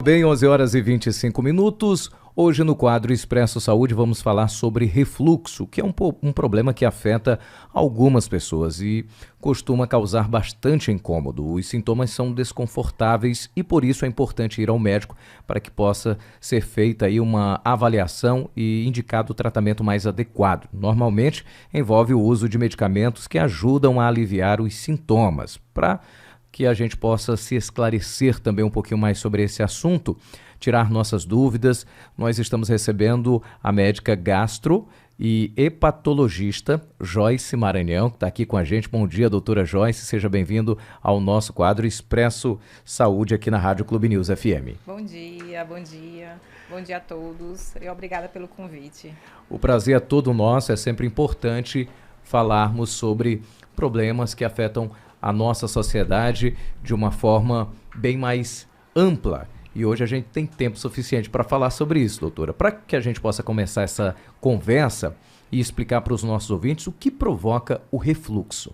Bem, 11 horas e 25 minutos. Hoje no quadro Expresso Saúde vamos falar sobre refluxo, que é um problema que afeta algumas pessoas e costuma causar bastante incômodo. Os sintomas são desconfortáveis e por isso é importante ir ao médico para que possa ser feita aí uma avaliação e indicado o tratamento mais adequado. Normalmente envolve o uso de medicamentos que ajudam a aliviar os sintomas. Para que a gente possa se esclarecer também um pouquinho mais sobre esse assunto, tirar nossas dúvidas, nós estamos recebendo a médica gastro e hepatologista Joyce Maranhão, que está aqui com a gente. Bom dia, doutora Joyce, seja bem-vindo ao nosso quadro Expresso Saúde aqui na Rádio Clube News FM. Bom dia, bom dia. Bom dia a todos e obrigada pelo convite. O prazer é todo nosso, é sempre importante falarmos sobre problemas que afetam a nossa sociedade de uma forma bem mais ampla. E hoje a gente tem tempo suficiente para falar sobre isso, doutora. Para que a gente possa começar essa conversa e explicar para os nossos ouvintes o que provoca o refluxo.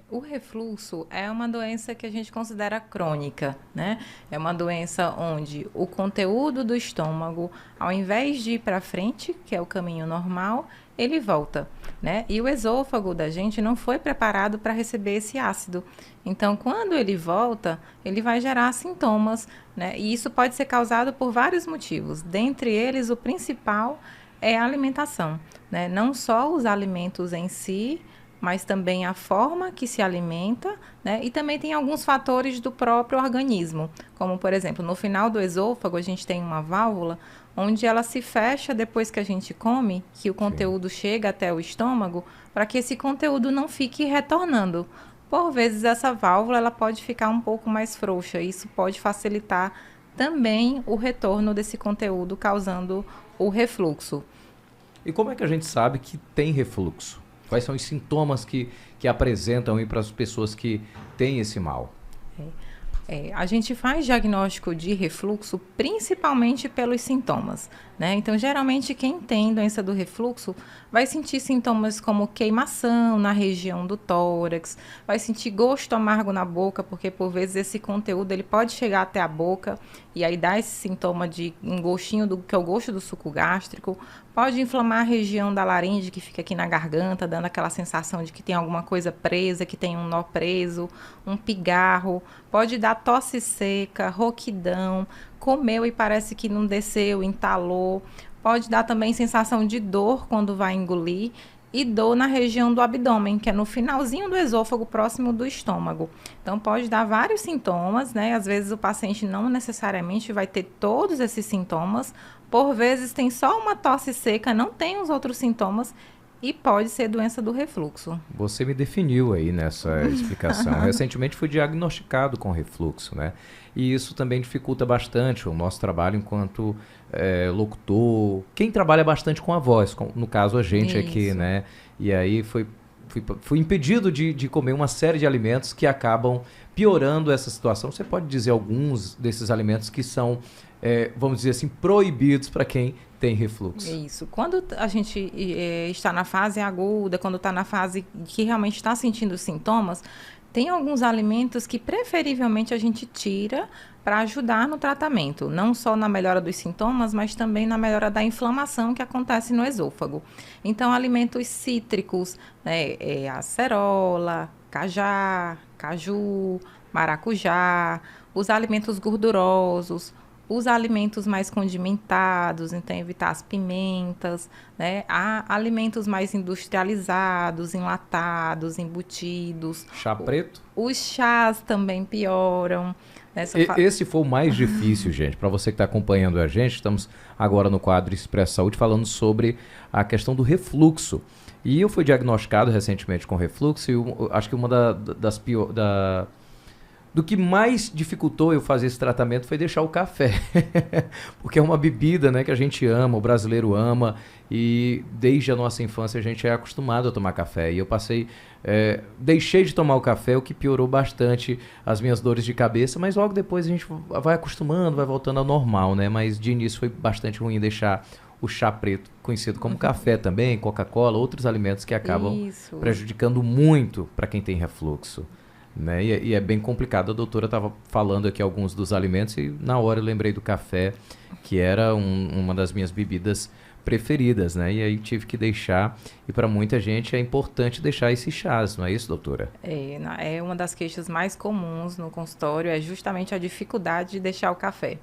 O refluxo é uma doença que a gente considera crônica, né? É uma doença onde o conteúdo do estômago, ao invés de ir para frente, que é o caminho normal, ele volta, né? E o esôfago da gente não foi preparado para receber esse ácido. Então, quando ele volta, ele vai gerar sintomas, né? E isso pode ser causado por vários motivos. Dentre eles, o principal é a alimentação, né? Não só os alimentos em si, mas também a forma que se alimenta, né? E também tem alguns fatores do próprio organismo, como, por exemplo, no final do esôfago, a gente tem uma válvula onde ela se fecha depois que a gente come, que o conteúdo chega até o estômago, para que esse conteúdo não fique retornando. Por vezes, essa válvula ela pode ficar um pouco mais frouxa, e isso pode facilitar também o retorno desse conteúdo, causando o refluxo. E como é que a gente sabe que tem refluxo? Quais são os sintomas que apresentam aí para as pessoas que têm esse mal? A gente faz diagnóstico de refluxo principalmente pelos sintomas, né? Então, geralmente, quem tem doença do refluxo vai sentir sintomas como queimação na região do tórax, vai sentir gosto amargo na boca, porque, por vezes, esse conteúdo ele pode chegar até a boca e aí dá esse sintoma de um gostinho, que é o gosto do suco gástrico. Pode inflamar a região da laringe, que fica aqui na garganta, dando aquela sensação de que tem alguma coisa presa, que tem um nó preso, um pigarro. Pode dar tosse seca, rouquidão, comeu e parece que não desceu, entalou. Pode dar também sensação de dor quando vai engolir e dor na região do abdômen, que é no finalzinho do esôfago, próximo do estômago. Então, pode dar vários sintomas, né? Às vezes o paciente não necessariamente vai ter todos esses sintomas. Por vezes tem só uma tosse seca, não tem os outros sintomas e pode ser doença do refluxo. Você me definiu aí nessa explicação. Recentemente fui diagnosticado com refluxo, né? E isso também dificulta bastante o nosso trabalho enquanto locutor. Quem trabalha bastante com a voz, no caso a gente aqui, né? E aí fui impedido de comer uma série de alimentos que acabam piorando essa situação. Você pode dizer alguns desses alimentos que são, vamos dizer assim, proibidos para quem tem refluxo? Isso. Quando a gente está na fase aguda, quando está na fase que realmente está sentindo os sintomas, tem alguns alimentos que preferivelmente a gente tira para ajudar no tratamento, não só na melhora dos sintomas, mas também na melhora da inflamação que acontece no esôfago. Então, alimentos cítricos, né, acerola, cajá, caju, maracujá, os alimentos gordurosos, os alimentos mais condimentados, então evitar as pimentas, né? Há alimentos mais industrializados, enlatados, embutidos. Chá preto? Os chás também pioram. Né? Esse foi o mais difícil, gente. Para você que está acompanhando a gente, estamos agora no quadro Expresso Saúde falando sobre a questão do refluxo. E eu fui diagnosticado recentemente com refluxo e acho que uma das piores... Do que mais dificultou eu fazer esse tratamento foi deixar o café, porque é uma bebida, né, que a gente ama, o brasileiro ama, e desde a nossa infância a gente é acostumado a tomar café. E eu deixei de tomar o café, o que piorou bastante as minhas dores de cabeça, mas logo depois a gente vai acostumando, vai voltando ao normal, né? Mas de início foi bastante ruim deixar o chá preto, conhecido como café também, Coca-Cola, outros alimentos que acabam prejudicando muito para quem tem refluxo. né? E é bem complicado. A doutora estava falando aqui alguns dos alimentos e na hora eu lembrei do café, que era uma das minhas bebidas preferidas, né? E aí tive que deixar, e para muita gente é importante deixar esses chás, não é isso, doutora? É uma das queixas mais comuns no consultório, é justamente a dificuldade de deixar o café.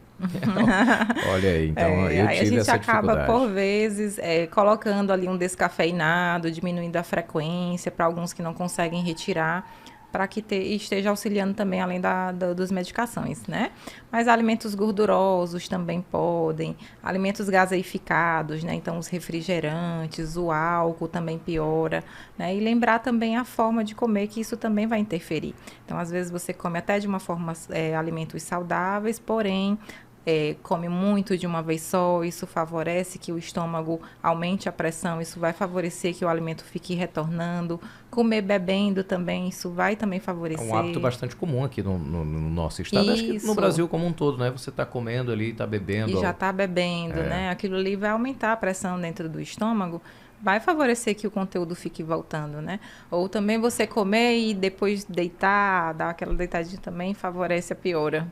Olha aí, então eu Aí a tive gente essa acaba, dificuldade. por vezes, colocando ali um descafeinado, diminuindo a frequência para alguns que não conseguem retirar, para que esteja auxiliando também além das medicações, né? Mas alimentos gordurosos também podem, alimentos gaseificados, né? Então os refrigerantes, o álcool também piora, né? E lembrar também a forma de comer, que isso também vai interferir. Então às vezes você come até de uma forma alimentos saudáveis, porém come muito de uma vez só, isso favorece que o estômago aumente a pressão, isso vai favorecer que o alimento fique retornando. Comer bebendo também, isso vai também É favorecer. um hábito bastante comum aqui no nosso estado, acho que no Brasil como um todo, né? Você está comendo ali, está bebendo. E já está bebendo, né? Aquilo ali vai aumentar a pressão dentro do estômago, vai favorecer que o conteúdo fique voltando, né? Ou também você comer e depois deitar, dar aquela deitadinha também, favorece a piora.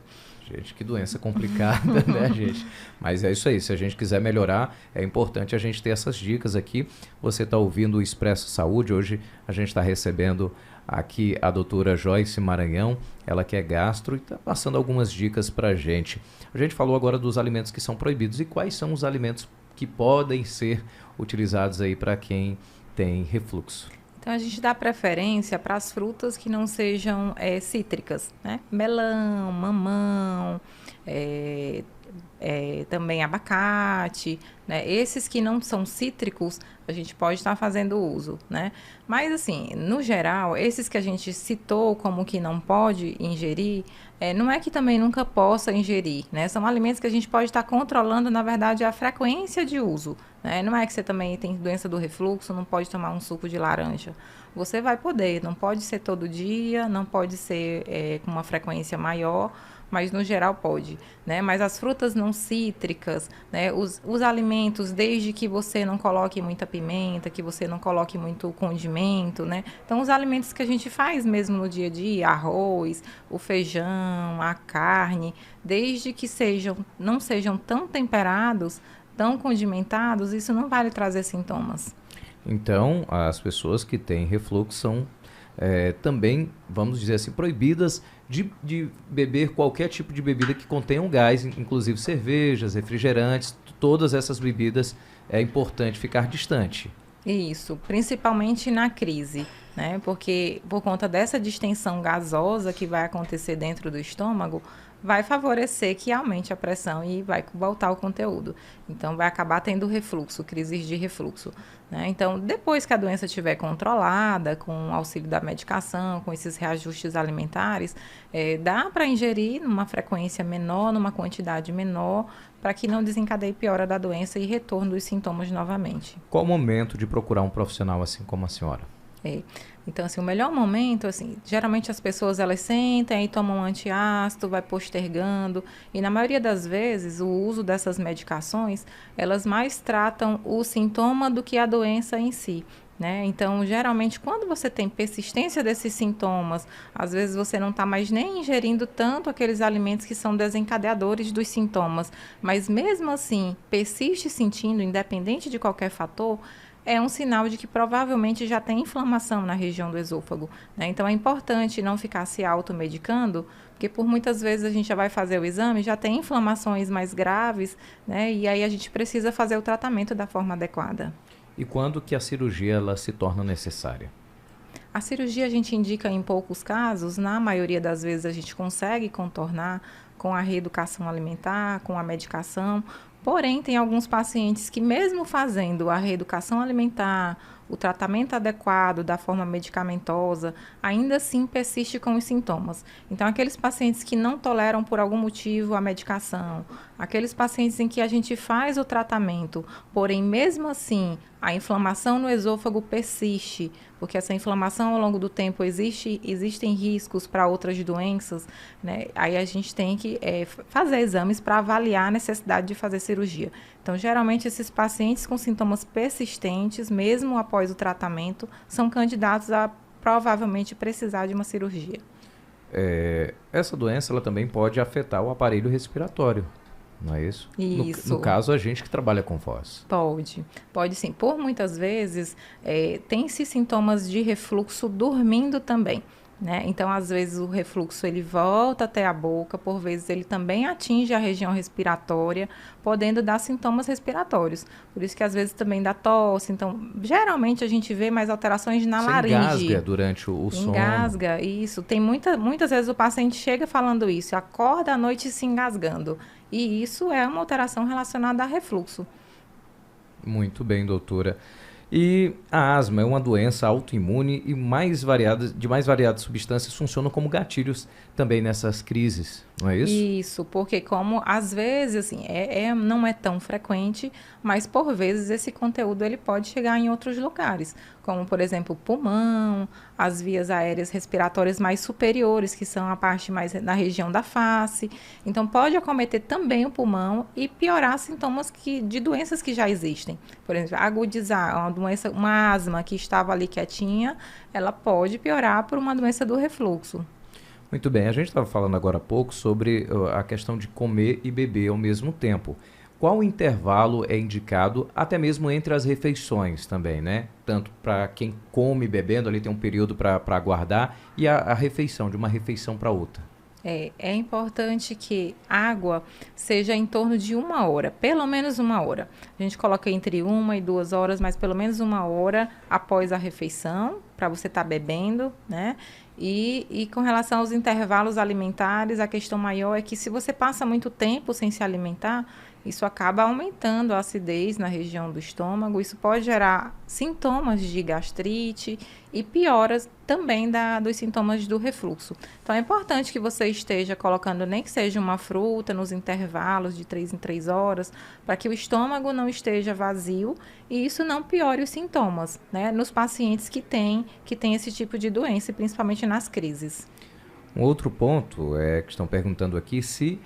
Gente, que doença complicada, né, gente? Mas é isso aí, se a gente quiser melhorar, é importante a gente ter essas dicas aqui. Você está ouvindo o Expresso Saúde, hoje a gente está recebendo aqui a doutora Joyce Maranhão, ela que é gastro e está passando algumas dicas para a gente. A gente falou agora dos alimentos que são proibidos e quais são os alimentos que podem ser utilizados aí para quem tem refluxo. Então, a gente dá preferência para as frutas que não sejam cítricas, né? Melão, mamão, também abacate, né? Esses que não são cítricos, a gente pode estar fazendo uso, né? Mas, assim, no geral, esses que a gente citou como que não pode ingerir, não é que também nunca possa ingerir, né? São alimentos que a gente pode estar controlando, na verdade, a frequência de uso, né? Não é que você também tem doença do refluxo, não pode tomar um suco de laranja. Você vai poder, não pode ser todo dia, não pode ser com uma frequência maior, mas no geral pode, né? Mas as frutas não cítricas, né? Os alimentos, desde que você não coloque muita pimenta, que você não coloque muito condimento, né? Então, os alimentos que a gente faz mesmo no dia a dia, arroz, o feijão, a carne, desde que não sejam tão temperados, tão condimentados, isso não vai lhe trazer sintomas. Então, as pessoas que têm refluxo são também, vamos dizer assim, proibidas de beber qualquer tipo de bebida que contenha um gás, inclusive cervejas, refrigerantes, todas essas bebidas é importante ficar distante. Isso, principalmente na crise, né? Porque por conta dessa distensão gasosa que vai acontecer dentro do estômago, vai favorecer que aumente a pressão e vai voltar o conteúdo. Então, vai acabar tendo refluxo, crises de refluxo, né? Então, depois que a doença estiver controlada, com o auxílio da medicação, com esses reajustes alimentares, dá para ingerir numa frequência menor, numa quantidade menor, para que não desencadeie piora da doença e retorno dos sintomas novamente. Qual o momento de procurar um profissional assim como a senhora? Então, assim, o melhor momento, assim, geralmente as pessoas elas sentem e tomam um antiácido, vai postergando, e na maioria das vezes o uso dessas medicações, elas mais tratam o sintoma do que a doença em si, né? Então, geralmente, quando você tem persistência desses sintomas, às vezes você não está mais nem ingerindo tanto aqueles alimentos que são desencadeadores dos sintomas, mas mesmo assim, persiste sentindo, independente de qualquer fator, é um sinal de que provavelmente já tem inflamação na região do esôfago, né? Então, é importante não ficar se automedicando, porque por muitas vezes a gente já vai fazer o exame, já tem inflamações mais graves, né? E aí a gente precisa fazer o tratamento da forma adequada. E quando que a cirurgia ela se torna necessária? A cirurgia a gente indica em poucos casos, na maioria das vezes a gente consegue contornar com a reeducação alimentar, com a medicação. Porém, tem alguns pacientes que mesmo fazendo a reeducação alimentar, o tratamento adequado da forma medicamentosa, ainda assim persiste com os sintomas. Então, aqueles pacientes que não toleram por algum motivo a medicação, aqueles pacientes em que a gente faz o tratamento, porém, mesmo assim, a inflamação no esôfago persiste, porque essa inflamação ao longo do tempo existem riscos para outras doenças, né? Aí a gente tem que fazer exames para avaliar a necessidade de fazer cirurgia. Então, geralmente, esses pacientes com sintomas persistentes, mesmo após o tratamento, são candidatos a provavelmente precisar de uma cirurgia. essa doença ela também pode afetar o aparelho respiratório, não é isso? Isso. No caso, a gente que trabalha com voz. Pode sim. Por muitas vezes, tem-se sintomas de refluxo dormindo também. Né? Então, às vezes, o refluxo ele volta até a boca, por vezes ele também atinge a região respiratória, podendo dar sintomas respiratórios. Por isso que às vezes também dá tosse. Então, geralmente a gente vê mais alterações na laringe. Engasga durante o sono. Engasga, isso. Tem muitas vezes o paciente chega falando isso, acorda à noite se engasgando. E isso é uma alteração relacionada a refluxo. Muito bem, doutora. E a asma é uma doença autoimune e de mais variadas substâncias funcionam como gatilhos também nessas crises, não é isso? Isso, porque como às vezes assim, não é tão frequente, mas por vezes esse conteúdo ele pode chegar em outros lugares, como por exemplo o pulmão, as vias aéreas respiratórias mais superiores, que são a parte mais na região da face. Então pode acometer também o pulmão e piorar sintomas de doenças que já existem. Por exemplo, agudizar uma asma que estava ali quietinha, ela pode piorar por uma doença do refluxo. Muito bem, a gente estava falando agora há pouco sobre a questão de comer e beber ao mesmo tempo. Qual intervalo é indicado, até mesmo entre as refeições também, né? Tanto para quem come bebendo, ali tem um período para aguardar, e a refeição, de uma refeição para outra. É importante que a água seja em torno de 1 hora, pelo menos 1 hora. A gente coloca entre 1 e 2 horas, mas pelo menos 1 hora após a refeição, para você estar bebendo, né? E com relação aos intervalos alimentares, a questão maior é que se você passa muito tempo sem se alimentar, isso acaba aumentando a acidez na região do estômago. Isso pode gerar sintomas de gastrite e pioras também dos sintomas do refluxo. Então, é importante que você esteja colocando nem que seja uma fruta nos intervalos de 3 em 3 horas, para que o estômago não esteja vazio e isso não piore os sintomas, né, nos pacientes que têm esse tipo de doença, principalmente nas crises. Um outro ponto que estão perguntando aqui se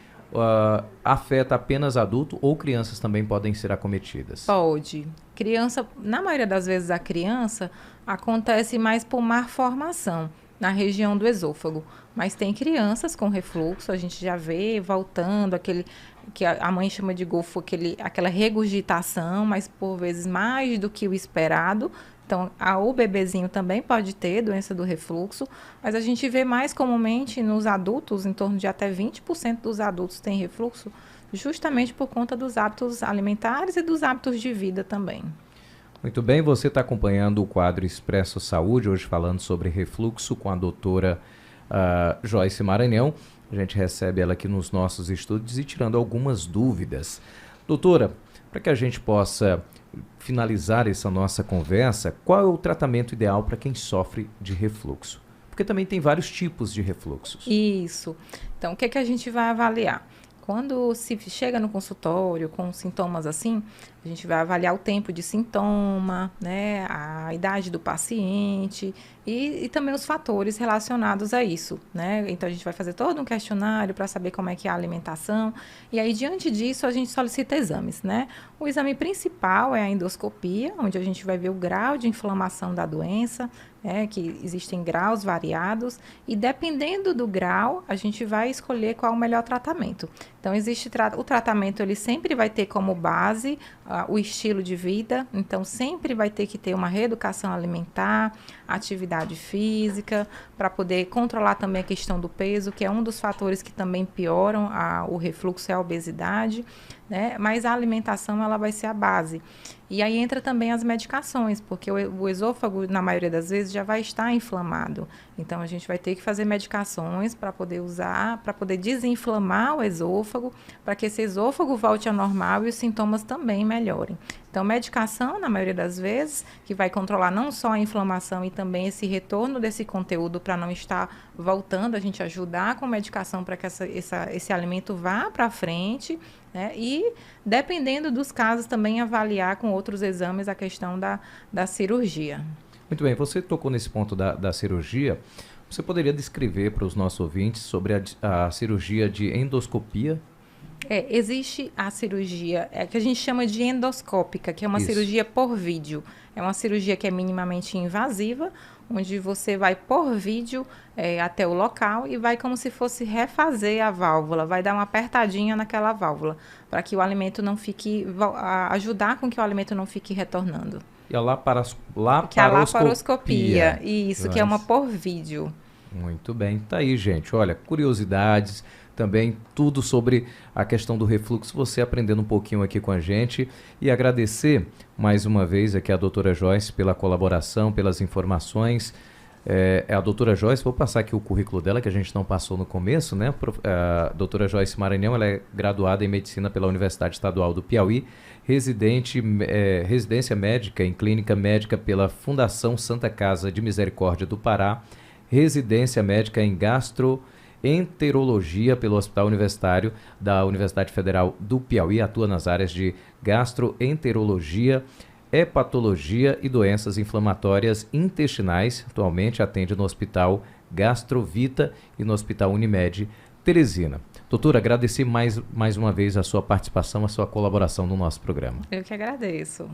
afeta apenas adulto ou crianças também podem ser acometidas? Pode. Criança, na maioria das vezes a criança acontece mais por malformação na região do esôfago, mas tem crianças com refluxo, a gente já vê voltando aquele que a mãe chama de golfo, aquela regurgitação, mas por vezes mais do que o esperado. Então, o bebezinho também pode ter doença do refluxo, mas a gente vê mais comumente nos adultos, em torno de até 20% dos adultos têm refluxo, justamente por conta dos hábitos alimentares e dos hábitos de vida também. Muito bem, você está acompanhando o quadro Expresso Saúde, hoje falando sobre refluxo com a doutora Joyce Maranhão. A gente recebe ela aqui nos nossos estúdios e tirando algumas dúvidas. Doutora, para que a gente possa finalizar essa nossa conversa, qual é o tratamento ideal para quem sofre de refluxo? Porque também tem vários tipos de refluxos. Isso. Então, o que a gente vai avaliar? Quando se chega no consultório com sintomas assim, a gente vai avaliar o tempo de sintoma, né, a idade do paciente e também os fatores relacionados a isso, né? Então, a gente vai fazer todo um questionário para saber como é que é a alimentação e aí, diante disso, a gente solicita exames, né? O exame principal é a endoscopia, onde a gente vai ver o grau de inflamação da doença, que existem graus variados e dependendo do grau, a gente vai escolher qual o melhor tratamento. Então, o tratamento, ele sempre vai ter como base o estilo de vida, então sempre vai ter que ter uma reeducação alimentar, atividade física, para poder controlar também a questão do peso, que é um dos fatores que também pioram o refluxo, é a obesidade, né? Mas a alimentação, ela vai ser a base. E aí entra também as medicações, porque o esôfago, na maioria das vezes, já vai estar inflamado. Então, a gente vai ter que fazer medicações para poder usar, para poder desinflamar o esôfago, para que esse esôfago volte ao normal e os sintomas também melhorem. Então, medicação, na maioria das vezes, que vai controlar não só a inflamação e também esse retorno desse conteúdo para não estar voltando, a gente ajudar com medicação para que esse alimento vá para frente, né? E, dependendo dos casos, também avaliar com outros exames a questão da cirurgia. Muito bem, você tocou nesse ponto da cirurgia. Você poderia descrever para os nossos ouvintes sobre a cirurgia de endoscopia? Existe a cirurgia que a gente chama de endoscópica, que é uma cirurgia por vídeo. É uma cirurgia que é minimamente invasiva. onde você vai por vídeo até o local e vai como se fosse refazer a válvula, vai dar uma apertadinha naquela válvula, para que o alimento não fique, ajudar com que o alimento não fique retornando. E a laparoscopia. Que é a laparoscopia, isso, que é uma por vídeo. Muito bem, tá aí, gente. Olha, curiosidades, também tudo sobre a questão do refluxo, você aprendendo um pouquinho aqui com a gente. E agradecer mais uma vez aqui a doutora Joyce pela colaboração, pelas informações. É a doutora Joyce, vou passar aqui o currículo dela, que a gente não passou no começo, né? A doutora Joyce Maranhão, ela é graduada em Medicina pela Universidade Estadual do Piauí, residência médica em Clínica Médica pela Fundação Santa Casa de Misericórdia do Pará, residência médica em gastroenterologia pelo Hospital Universitário da Universidade Federal do Piauí, atua nas áreas de gastroenterologia, hepatologia e doenças inflamatórias intestinais. Atualmente atende no Hospital Gastrovita e no Hospital Unimed Teresina. Doutora, agradeci mais uma vez a sua participação, a sua colaboração no nosso programa. Eu que agradeço.